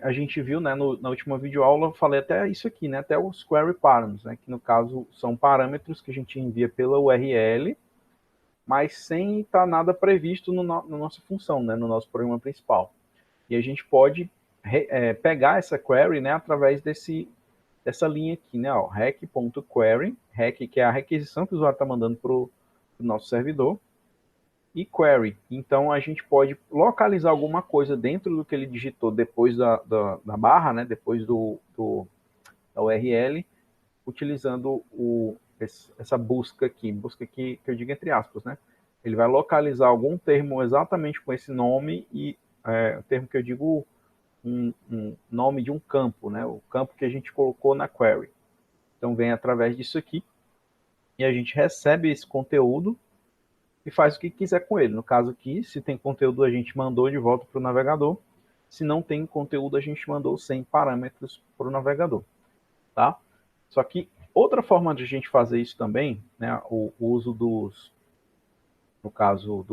A gente viu, né, na última videoaula, eu falei até isso aqui, né, até os query params, né, que no caso são parâmetros que a gente envia pela URL, mas sem estar nada previsto na nossa função, né, no nosso programa principal. E a gente pode pegar essa query, né, através dessa linha aqui, né, rec.query, rec que é a requisição que o usuário está mandando para o nosso servidor, e query. Então a gente pode localizar alguma coisa dentro do que ele digitou depois da barra, né, depois da URL, utilizando essa busca aqui que eu digo entre aspas, né? Ele vai localizar algum termo exatamente com esse nome e o termo que eu digo um nome de um campo, né? O campo que a gente colocou na query. Então vem através disso aqui e a gente recebe esse conteúdo e faz o que quiser com ele. No caso aqui, se tem conteúdo, a gente mandou de volta para o navegador. Se não tem conteúdo, a gente mandou sem parâmetros para o navegador. Tá? Só que outra forma de a gente fazer isso também, né, o uso no caso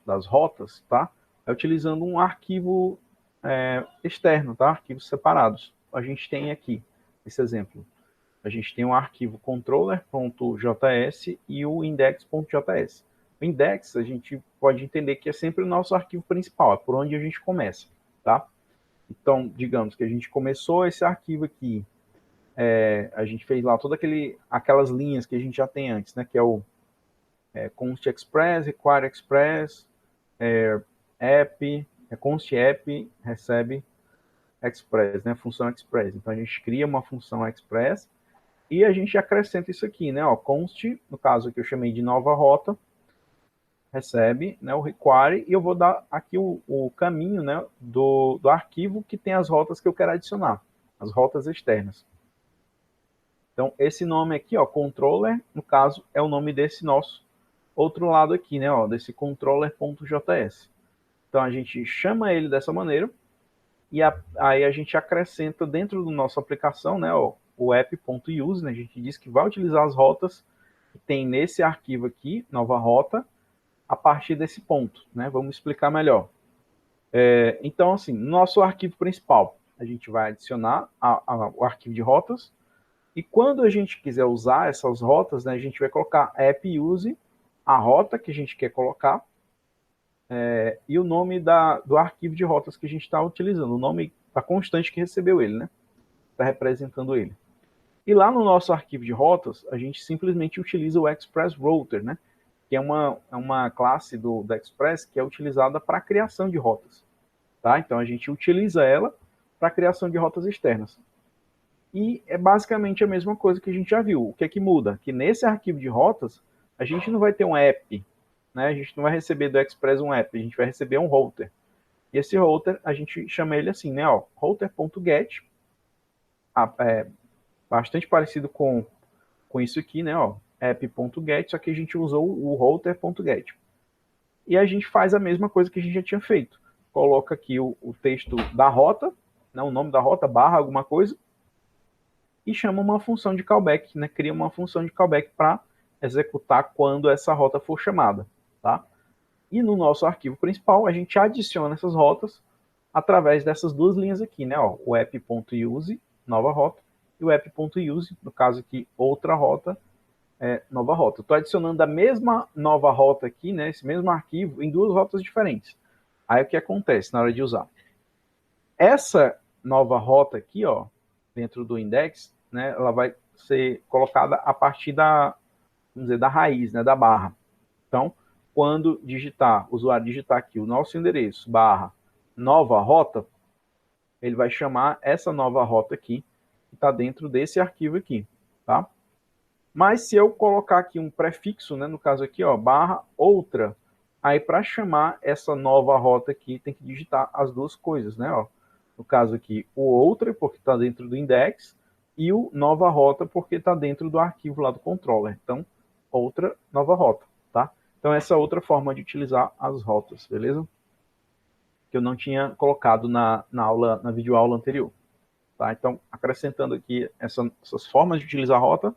das rotas, tá? É utilizando um arquivo externo, tá? Arquivos separados. A gente tem aqui esse exemplo. A gente tem um arquivo controller.js e o index.js. O index a gente pode entender que é sempre o nosso arquivo principal, é por onde a gente começa, tá? Então, digamos que a gente começou esse arquivo aqui, a gente fez lá todas aquelas linhas que a gente já tem antes, né? Que é o const express, require express, app, const app, recebe express, né? Função express. Então a gente cria uma função express e a gente acrescenta isso aqui, né? Ó, const, no caso que eu chamei de nova rota, recebe, né, o require, e eu vou dar aqui o caminho, né, do arquivo que tem as rotas que eu quero adicionar, as rotas externas. Então, esse nome aqui, ó, controller, no caso, é o nome desse nosso outro lado aqui, né, ó, desse controller.js. Então, a gente chama ele dessa maneira, e aí a gente acrescenta dentro da nossa aplicação, né, ó, o app.use, né, a gente diz que vai utilizar as rotas que tem nesse arquivo aqui, nova rota, a partir desse ponto, né? Vamos explicar melhor. Então, assim, no nosso arquivo principal, a gente vai adicionar o arquivo de rotas, e quando a gente quiser usar essas rotas, né, a gente vai colocar app.use, a rota que a gente quer colocar, e o nome do arquivo de rotas que a gente está utilizando, o nome da constante que recebeu ele, né? Está representando ele. E lá no nosso arquivo de rotas, a gente simplesmente utiliza o Express Router, né? Que é uma classe da Express que é utilizada para a criação de rotas. Tá? Então a gente utiliza ela para a criação de rotas externas. E é basicamente a mesma coisa que a gente já viu. O que é que muda? Que nesse arquivo de rotas, a gente não vai ter um app, né? A gente não vai receber do Express um app, a gente vai receber um router. E esse router, a gente chama ele assim, né? Router.get, bastante parecido com isso aqui, né? App.get, só que a gente usou o router.get. E a gente faz a mesma coisa que a gente já tinha feito. Coloca aqui o texto da rota, né, o nome da rota, barra alguma coisa, e chama uma função de callback, né, cria uma função de callback para executar quando essa rota for chamada. Tá? E no nosso arquivo principal, a gente adiciona essas rotas através dessas duas linhas aqui, né, ó, o app.use, nova rota, e o app.use, no caso aqui, outra rota, nova rota. Estou adicionando a mesma nova rota aqui, né, esse mesmo arquivo, em duas rotas diferentes. Aí o que acontece na hora de usar? Essa nova rota aqui, ó, dentro do index, né, ela vai ser colocada a partir vamos dizer, da raiz, né, da barra. Então, quando o usuário digitar aqui o nosso endereço, barra, nova rota, ele vai chamar essa nova rota aqui, que está dentro desse arquivo aqui, tá? Mas se eu colocar aqui um prefixo, né, no caso aqui, ó, barra outra, aí para chamar essa nova rota aqui, tem que digitar as duas coisas, né, ó. No caso aqui, o outra, porque está dentro do index, e o nova rota, porque está dentro do arquivo lá do controller. Então, outra, nova rota, tá? Então, essa é outra forma de utilizar as rotas, beleza? Que eu não tinha colocado na videoaula anterior. Tá? Então, acrescentando aqui essas formas de utilizar a rota,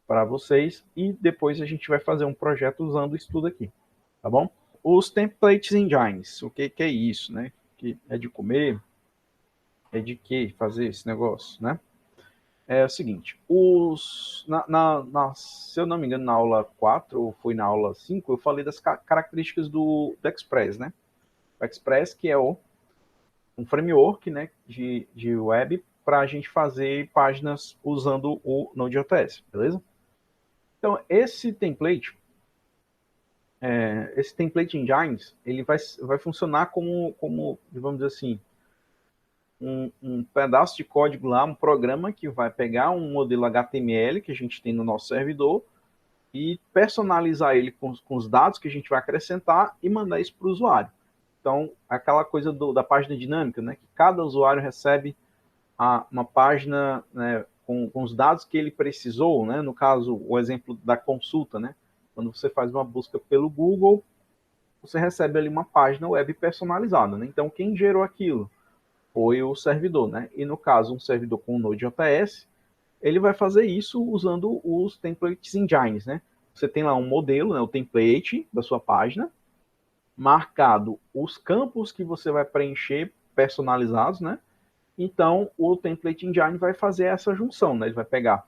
para vocês, e depois a gente vai fazer um projeto usando isso tudo aqui, tá bom? Os templates engines, o que é isso, né? Que é de comer. é de que fazer esse negócio, né? É o seguinte, se eu não me engano, na aula 4 ou foi na aula 5, eu falei das características do Express, né? O Express, que é um framework, né, de web para a gente fazer páginas usando o Node.js, beleza? Então, esse template engines, ele vai funcionar como, vamos dizer assim, um pedaço de código lá, um programa que vai pegar um modelo HTML que a gente tem no nosso servidor e personalizar ele com os dados que a gente vai acrescentar e mandar isso para o usuário. Então, aquela coisa da página dinâmica, né, que cada usuário recebe uma página, né, com os dados que ele precisou, né, no caso, o exemplo da consulta, né, quando você faz uma busca pelo Google, você recebe ali uma página web personalizada, né? Então, quem gerou aquilo foi o servidor, né? E no caso, um servidor com Node.js, ele vai fazer isso usando os templates engines, né? Você tem lá um modelo, né, o template da sua página, marcado os campos que você vai preencher personalizados, né? Então, o template engine vai fazer essa junção, né? Ele vai pegar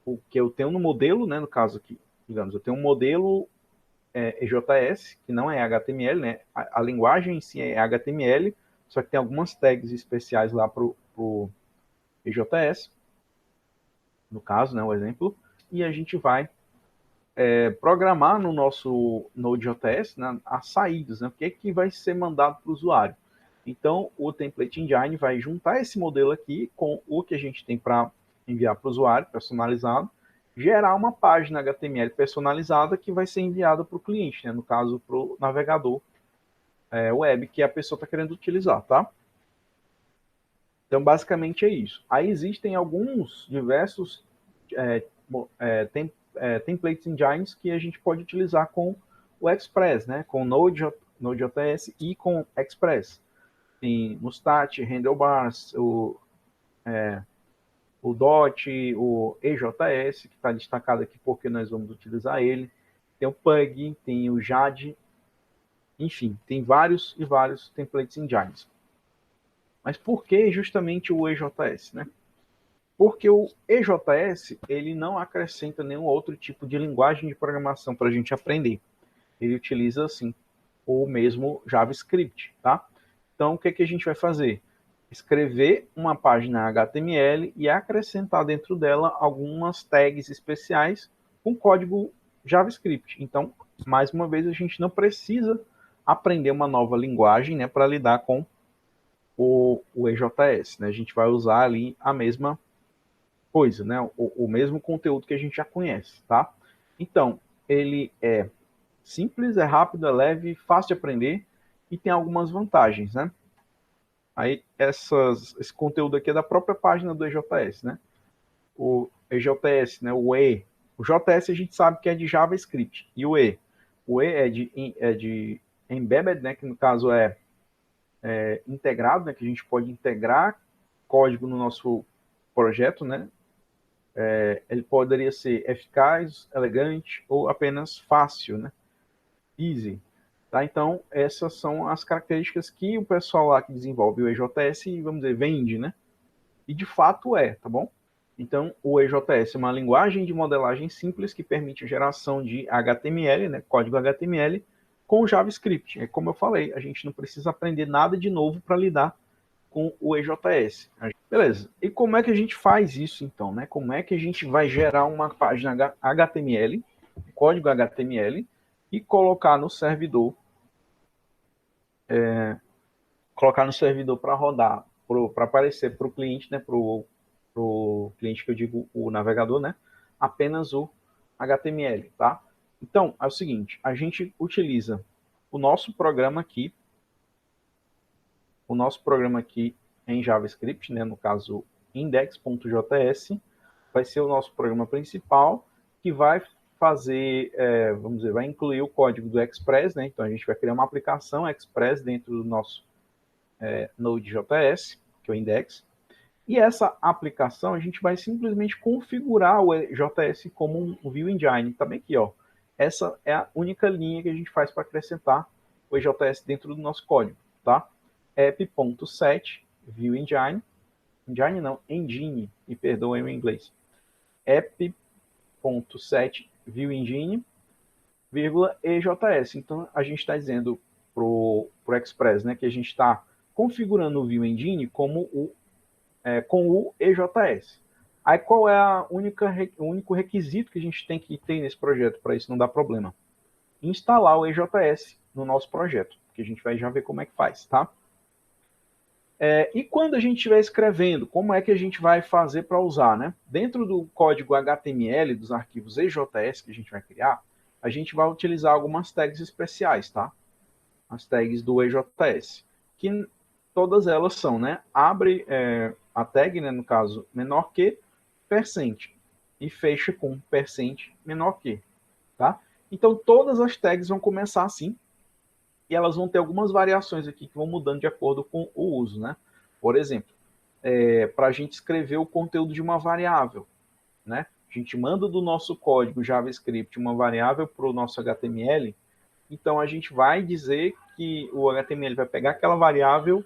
o que eu tenho no modelo, né? No caso aqui, digamos, eu tenho um modelo EJS, que não é HTML, né? A linguagem em si é HTML, só que tem algumas tags especiais lá para o EJS, no caso, né? O exemplo. E a gente vai programar no nosso Node.js, né, as saídas, né? O que é que vai ser mandado para o usuário. Então, o Template Engine vai juntar esse modelo aqui com o que a gente tem para enviar para o usuário, personalizado, gerar uma página HTML personalizada que vai ser enviada para o cliente, né? No caso, para o navegador web que a pessoa está querendo utilizar, tá? Então, basicamente é isso. Aí existem alguns diversos é, templates engines que a gente pode utilizar com o Express, né? Com Node.js e com Express. Tem Mustat, Handlebars, o Dot, o EJS, que está destacado aqui porque nós vamos utilizar ele. Tem o Pug, tem o Jade, enfim, tem vários e vários templates engines. Mas por que justamente o EJS, né? Porque o EJS ele não acrescenta nenhum outro tipo de linguagem de programação para a gente aprender. Ele utiliza assim o mesmo JavaScript, tá? Então o que a gente vai fazer? Escrever uma página HTML e acrescentar dentro dela algumas tags especiais com código JavaScript. Então, mais uma vez, a gente não precisa aprender uma nova linguagem, né, para lidar com o EJS, né? A gente vai usar ali a mesma coisa, né? O mesmo conteúdo que a gente já conhece, tá? Então, ele é simples, é rápido, é leve, fácil de aprender e tem algumas vantagens, né? Aí, esse conteúdo aqui é da própria página do EJS, né? O EJS, né? O JS a gente sabe que é de JavaScript. E o E é de embedded, né? Que no caso é integrado, né? Que a gente pode integrar código no nosso projeto, né? Ele poderia ser eficaz, elegante ou apenas fácil, né? Easy. Tá? Então, essas são as características que o pessoal lá que desenvolve o EJS, vamos dizer, vende, né? E de fato tá bom? Então, o EJS é uma linguagem de modelagem simples que permite a geração de HTML, né, código HTML, com JavaScript. É como eu falei, a gente não precisa aprender nada de novo para lidar com o EJS. Beleza. E como é que a gente faz isso então, né? Como é que a gente vai gerar uma página HTML, código HTML, e colocar no servidor, para rodar, para aparecer para o cliente, né? Para o cliente que eu digo o navegador, né? Apenas o HTML, tá? Então, é o seguinte, a gente utiliza o nosso programa aqui, em JavaScript, né? No caso, index.js, vai ser o nosso programa principal, que vai fazer, vamos dizer, vai incluir o código do Express, né? Então a gente vai criar uma aplicação Express dentro do nosso Node.js, que é o index, e essa aplicação a gente vai simplesmente configurar o JS como um view engine. Tá bem aqui, ó. Essa é a única linha que a gente faz para acrescentar o EJS dentro do nosso código, tá? app.set view engine, Engine não, Engine, me perdoem o inglês. app.set view engine, vírgula, EJS. Então, a gente está dizendo para o Express, né, que a gente está configurando o View Engine como com o EJS. Aí, qual é o único requisito que a gente tem que ter nesse projeto para isso não dar problema? Instalar o EJS no nosso projeto, que a gente vai já ver como é que faz, tá? E quando a gente estiver escrevendo, como é que a gente vai fazer para usar, né? Dentro do código HTML dos arquivos EJS que a gente vai criar, a gente vai utilizar algumas tags especiais, tá? As tags do EJS, que todas elas são, né? Abre a tag, né, no caso, menor que, percent, e fecha com percent menor que, tá? Então, todas as tags vão começar assim, e elas vão ter algumas variações aqui que vão mudando de acordo com o uso, né? Por exemplo, para a gente escrever o conteúdo de uma variável, né? A gente manda do nosso código JavaScript uma variável para o nosso HTML, então a gente vai dizer que o HTML vai pegar aquela variável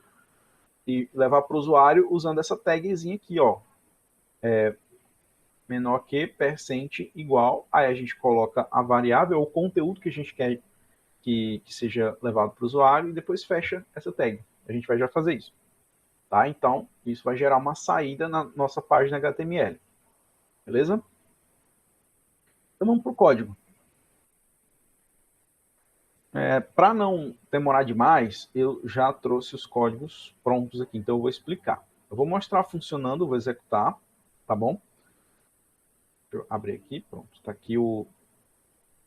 e levar para o usuário usando essa tagzinha aqui, ó. Menor que, percent igual, aí a gente coloca a variável, o conteúdo que a gente quer que seja levado para o usuário e depois fecha essa tag. A gente vai já fazer isso. Tá? Então, isso vai gerar uma saída na nossa página HTML. Beleza? Então, vamos para o código. Para não demorar demais, eu já trouxe os códigos prontos aqui, então eu vou explicar. Eu vou mostrar funcionando, vou executar, tá bom? Deixa eu abrir aqui, pronto. Está aqui o...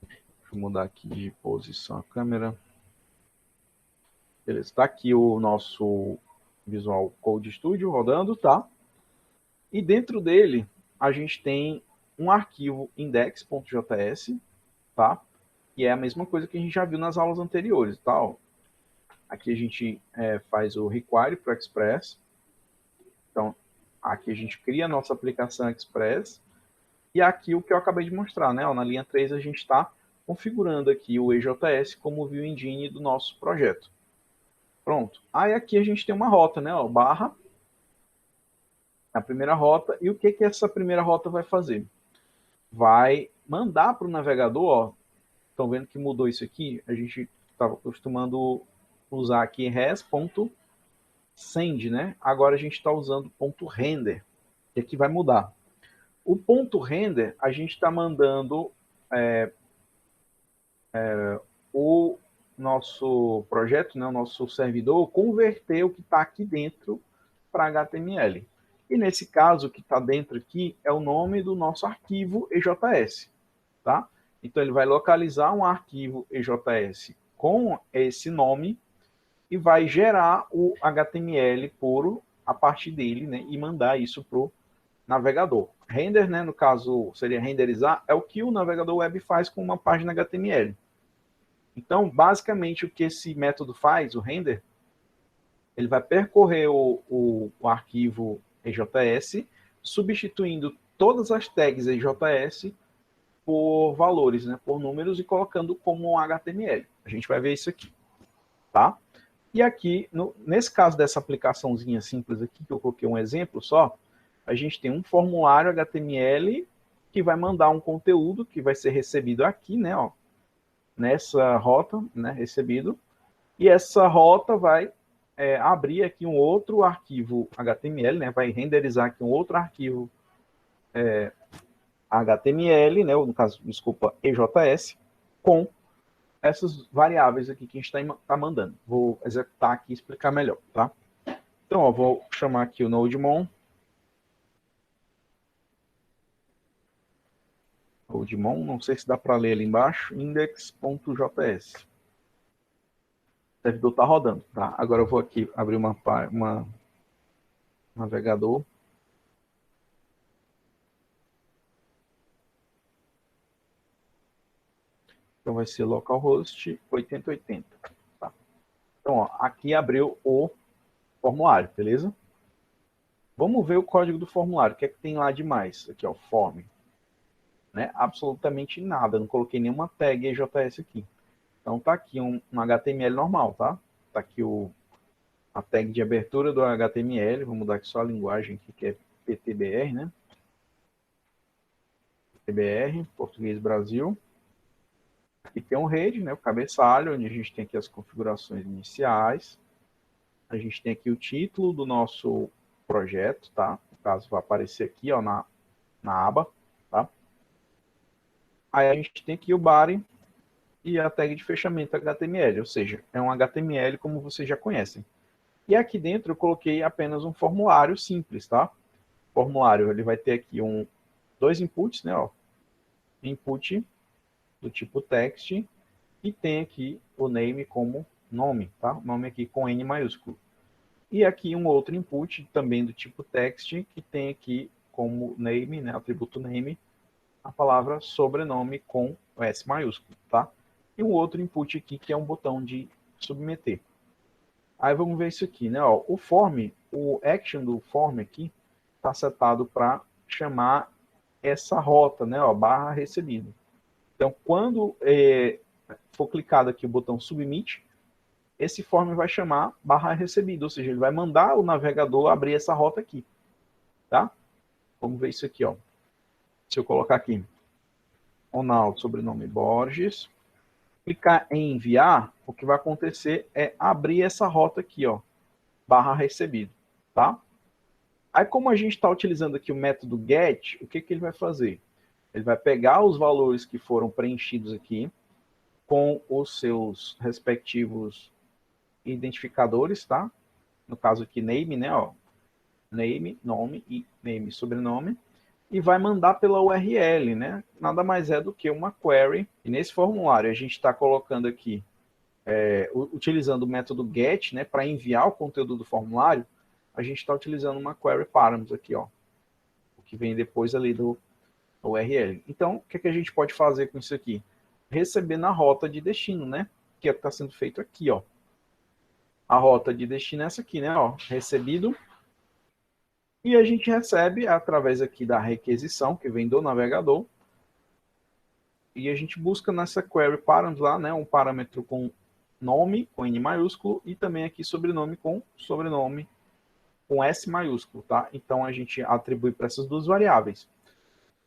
Deixa eu mudar aqui de posição a câmera. Beleza, está aqui o nosso Visual Code Studio rodando, tá? E dentro dele, a gente tem um arquivo index.js, tá? Que é a mesma coisa que a gente já viu nas aulas anteriores, tá? Aqui a gente faz o require para o Express. Então, aqui a gente cria a nossa aplicação Express. E aqui o que eu acabei de mostrar, né? Na linha 3 a gente está configurando aqui o EJS como view engine do nosso projeto. Pronto. Aí aqui a gente tem uma rota, né? Barra, a primeira rota. E o que essa primeira rota vai fazer? Vai mandar para o navegador, ó. Estão vendo que mudou isso aqui? A gente estava acostumando usar aqui res.send, né? Agora a gente está usando .render, que aqui vai mudar. O .render, a gente está mandando o nosso projeto, né, o nosso servidor, converter o que está aqui dentro para HTML. E nesse caso, o que está dentro aqui é o nome do nosso arquivo EJS, tá? Então ele vai localizar um arquivo EJS com esse nome e vai gerar o HTML puro a partir dele, né, e mandar isso para o navegador. Render, né, no caso seria renderizar, é o que o navegador web faz com uma página HTML. Então, basicamente, o que esse método faz, o render, ele vai percorrer o arquivo EJS, substituindo todas as tags EJS por valores, né, por números, e colocando como um HTML. A gente vai ver isso aqui, tá? E aqui, nesse caso dessa aplicaçãozinha simples aqui, que eu coloquei um exemplo só, a gente tem um formulário HTML que vai mandar um conteúdo que vai ser recebido aqui, né, ó, nessa rota, né, recebido, e essa rota vai abrir aqui um outro arquivo HTML, né, vai renderizar aqui um outro arquivo HTML, né, ou no caso, desculpa, EJS, com essas variáveis aqui que a gente está mandando. Vou executar aqui e explicar melhor, tá? Então, ó, vou chamar aqui o NodeMon. NodeMon, não sei se dá para ler ali embaixo, index.js. O servidor está rodando, tá? Agora eu vou aqui abrir uma navegador. Então vai ser localhost 8080. Tá? Então, ó, aqui abriu o formulário, beleza? Vamos ver o código do formulário. O que é que tem lá demais? Aqui, ó, form. Né? Absolutamente nada. Não coloquei nenhuma tag EJS aqui. Então tá aqui um HTML normal, tá? Tá aqui o a tag de abertura do HTML, vou mudar aqui só a linguagem aqui, que é PTBR, né? PTBR, Português Brasil. Aqui tem um head, né, o cabeçalho, onde a gente tem aqui as configurações iniciais. A gente tem aqui o título do nosso projeto, tá? No caso, vai aparecer aqui, ó, na aba, tá? Aí a gente tem aqui o body e a tag de fechamento HTML, ou seja, é um HTML como vocês já conhecem. E aqui dentro eu coloquei apenas um formulário simples, tá? O formulário, ele vai ter aqui dois inputs, né, ó. Input do tipo text e tem aqui o name como nome, tá? O nome aqui com N maiúsculo. E aqui um outro input também do tipo text que tem aqui como name, né, atributo name, a palavra sobrenome com S maiúsculo, tá? E um outro input aqui que é um botão de submeter. Aí vamos ver isso aqui, né? Ó, o form, o action do form aqui está setado para chamar essa rota, né? Ó, barra recebido. Então, quando for clicado aqui o botão submit, esse form vai chamar barra recebido, ou seja, ele vai mandar o navegador abrir essa rota aqui, tá? Vamos ver isso aqui, ó. Se eu colocar aqui, Ronaldo, sobrenome Borges, clicar em enviar, o que vai acontecer é abrir essa rota aqui, ó, barra recebido, tá? Aí, como a gente está utilizando aqui o método get, o que ele vai fazer? Ele vai pegar os valores que foram preenchidos aqui com os seus respectivos identificadores, tá? No caso aqui, name, né, ó, name, nome e name, sobrenome, e vai mandar pela URL, né? Nada mais é do que uma query. E nesse formulário a gente está colocando aqui, utilizando o método get, né, para enviar o conteúdo do formulário, a gente está utilizando uma query params aqui, ó, o que vem depois ali do URL. Então, o que a gente pode fazer com isso aqui? Receber na rota de destino, né? Que é o que está sendo feito aqui, ó. A rota de destino é essa aqui, né? Ó, recebido. E a gente recebe através aqui da requisição, que vem do navegador. E a gente busca nessa query params lá, né? Um parâmetro com nome, com N maiúsculo, e também aqui sobrenome com sobrenome com S maiúsculo, tá? Então a gente atribui para essas duas variáveis.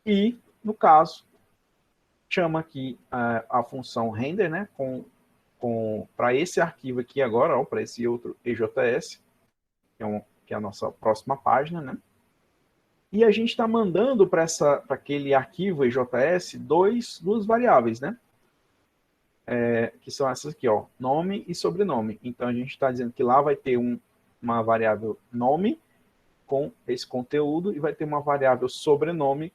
E, no caso, chama aqui a função render, né? Para esse arquivo aqui agora, para esse outro EJS, que é a nossa próxima página, né? E a gente está mandando para aquele arquivo EJS duas variáveis, né? Que são essas aqui, ó, nome e sobrenome. Então a gente está dizendo que lá vai ter uma variável nome com esse conteúdo e vai ter uma variável sobrenome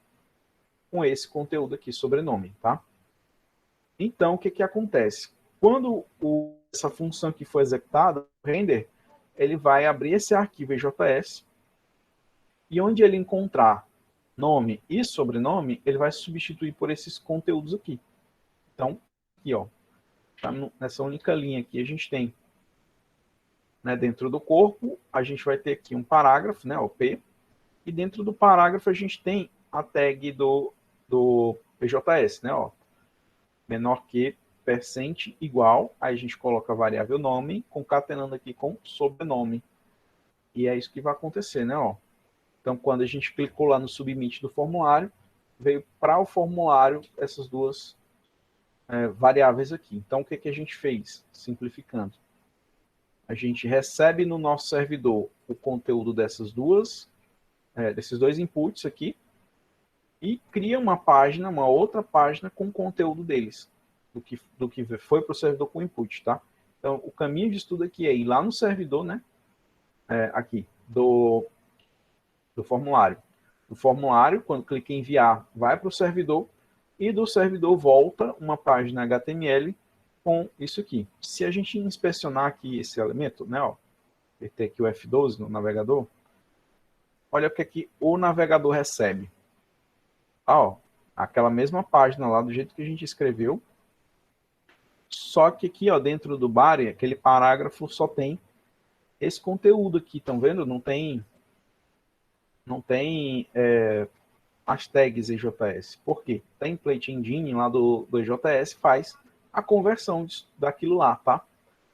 com esse conteúdo aqui, sobrenome, tá? Então, o que acontece? Quando essa função que foi executada, o render, ele vai abrir esse arquivo EJS e onde ele encontrar nome e sobrenome, ele vai substituir por esses conteúdos aqui. Então, aqui, ó, tá nessa única linha aqui, a gente tem, né, dentro do corpo, a gente vai ter aqui um parágrafo, né, o P, e dentro do parágrafo a gente tem a tag do PJS, né, ó, menor que percent igual, aí a gente coloca a variável nome, concatenando aqui com sobrenome. E é isso que vai acontecer, né, ó. Então, quando a gente clicou lá no submit do formulário, veio para o formulário essas duas variáveis aqui. Então, o que a gente fez? Simplificando. A gente recebe no nosso servidor o conteúdo desses dois inputs aqui e cria uma página, uma outra página com o conteúdo deles, do que foi para o servidor com input, tá? Então, o caminho de estudo aqui é ir lá no servidor, né? Aqui, do formulário. O formulário, quando clica em enviar, vai para o servidor e do servidor volta uma página HTML com isso aqui. Se a gente inspecionar aqui esse elemento, né, ó, apertei aqui o F12 no navegador, olha o que o navegador recebe. Ó, aquela mesma página lá, do jeito que a gente escreveu, só que aqui, ó, dentro do body, aquele parágrafo só tem esse conteúdo aqui, estão vendo? Não tem as tags EJS. Por quê? Template Engine lá do EJS faz a conversão daquilo lá, tá?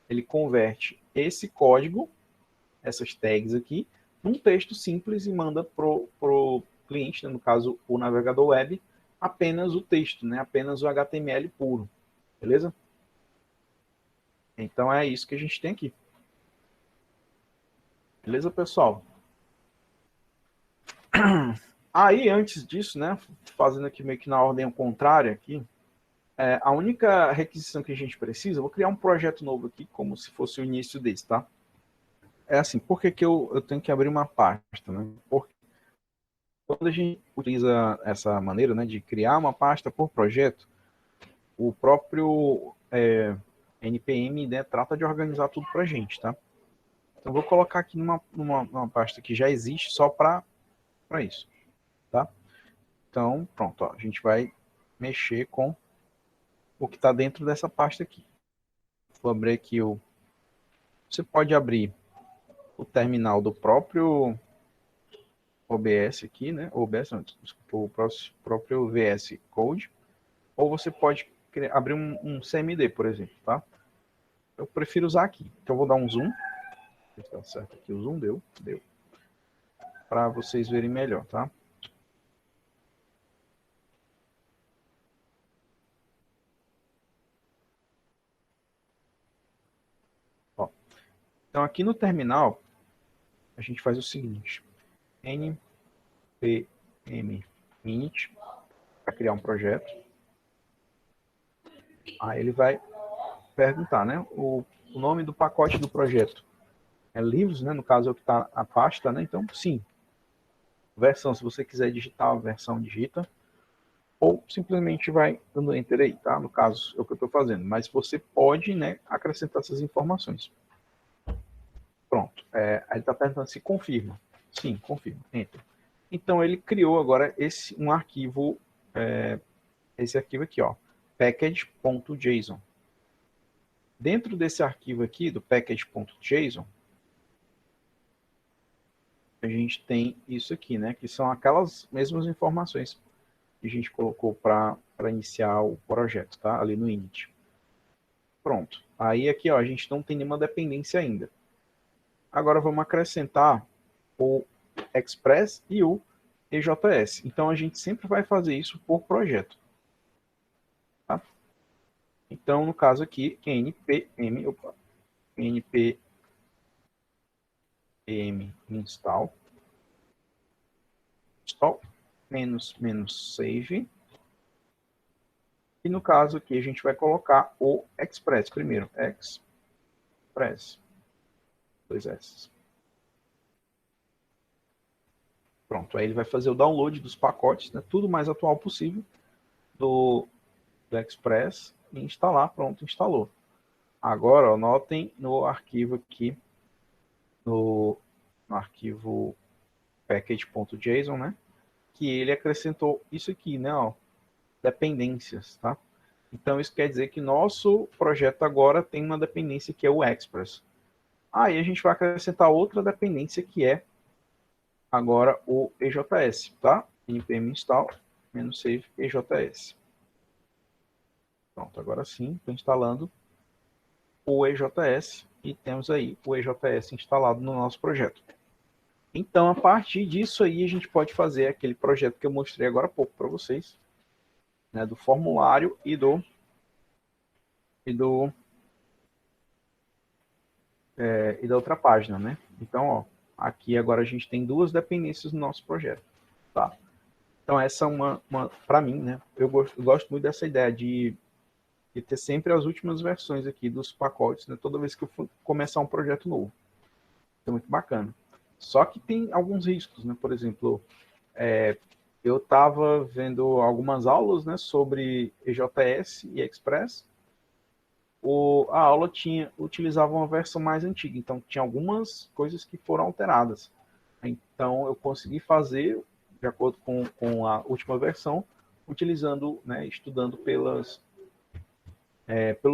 Ele converte esse código essas tags aqui num texto simples e manda pro cliente, né, no caso o navegador web, apenas o texto, né, apenas o HTML puro, beleza? Então é isso que a gente tem aqui. Beleza, pessoal? Aí, antes disso, né, fazendo aqui meio que na ordem contrária aqui, a única requisição que a gente precisa, eu vou criar um projeto novo aqui, como se fosse o início desse, tá? É assim, por que que eu tenho que abrir uma pasta, né? Porque quando a gente utiliza essa maneira, né, de criar uma pasta por projeto, o próprio NPM, né, trata de organizar tudo pra gente, tá? Então, eu vou colocar aqui numa pasta que já existe só para isso, tá? Então, pronto, ó, a gente vai mexer com o que está dentro dessa pasta aqui. Vou abrir aqui o... Você pode abrir o terminal do próprio OBS aqui, né? OBS, não, desculpa, o próprio VS Code, ou você pode abrir um CMD, por exemplo, tá? Eu prefiro usar aqui. Então, eu vou dar um zoom. Está certo aqui, o zoom deu. Para vocês verem melhor, tá? Ó, então, aqui no terminal, a gente faz o seguinte. npm init, para criar um projeto. Aí ele vai perguntar, né? O nome do pacote do projeto é livros, né? No caso é o que está a pasta, né? Então, sim. Versão, se você quiser digitar a versão, digita. Ou simplesmente vai dando enter aí, tá? No caso, é o que eu estou fazendo. Mas você pode, né, acrescentar essas informações. Pronto. Aí ele está perguntando se confirma. Sim, confirma. Enter. Então, ele criou agora um arquivo, esse arquivo aqui, ó, package.json. Dentro desse arquivo aqui, do package.json, a gente tem isso aqui, né? Que são aquelas mesmas informações que a gente colocou para iniciar o projeto, tá? Ali no init. Pronto. Aí aqui, ó, a gente não tem nenhuma dependência ainda. Agora vamos acrescentar o Express e o EJS. Então a gente sempre vai fazer isso por projeto. Tá? Então, no caso aqui, npm install -save. E no caso aqui a gente vai colocar o Express primeiro. Express. 2 S. Pronto, aí ele vai fazer o download dos pacotes, né, tudo mais atual possível do Express e instalar. Pronto, instalou. Agora, ó, notem no arquivo aqui, no arquivo package.json, né, que ele acrescentou isso aqui, né, ó, dependências, tá? Então, isso quer dizer que nosso projeto agora tem uma dependência que é o Express. Aí a gente vai acrescentar outra dependência que é agora o EJS, tá? npm install -save EJS. Pronto, agora sim, estou instalando o EJS e temos aí o EJS instalado no nosso projeto. Então, a partir disso aí, a gente pode fazer aquele projeto que eu mostrei agora há pouco para vocês, né, do formulário e da outra página, né? Então, ó, aqui agora a gente tem duas dependências no nosso projeto, tá? Então, essa é para mim, né? Eu gosto muito dessa ideia de ter sempre as últimas versões aqui dos pacotes, né? Toda vez que eu for começar um projeto novo. É muito bacana. Só que tem alguns riscos, né? Por exemplo, eu estava vendo algumas aulas, né, sobre EJS e Express. A aula utilizava uma versão mais antiga, então tinha algumas coisas que foram alteradas. Então eu consegui fazer de acordo com a última versão, utilizando, né, estudando pelo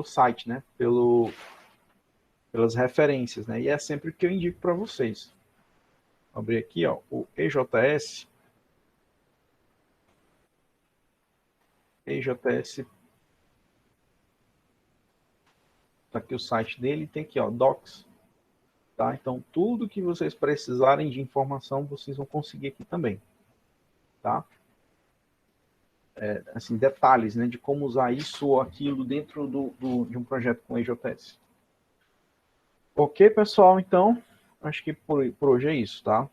site, né, pelas referências, né, e é sempre o que eu indico para vocês. Vou abrir aqui, ó, o EJS. EJS, tá aqui o site dele, tem aqui, ó, docs, tá? Então, tudo que vocês precisarem de informação, vocês vão conseguir aqui também, tá? Assim, detalhes, né, de como usar isso ou aquilo dentro de um projeto com EJS. Ok, pessoal? Então, acho que por hoje é isso, tá?